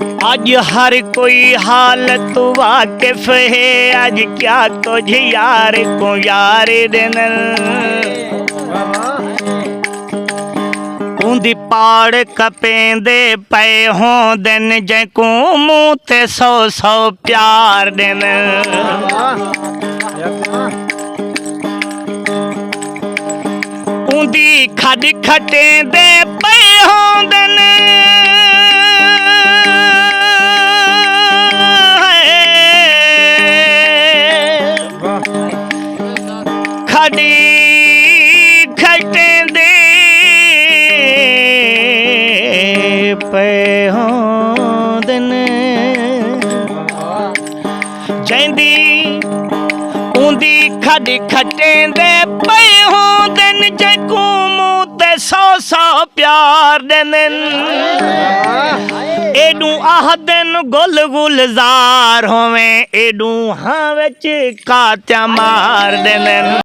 अज हर कोई हालत वाकिफ है, अज क्या कुछ यार को यार दिन उंदी पाड़ कपेंदे पे हों दिन जैको मुँह ते 100 प्यार दिन उंदी खड खटेंदे पे हों दिन खड़ी खटेंदे पे हों दिन जैंदी उंदी खड खटेंदे पे हों दिन जैको मुँह ते 100 प्यार दिन एडू आह दिन गुल गुलजार होवें एडू हाँ विच कात्या मार दिन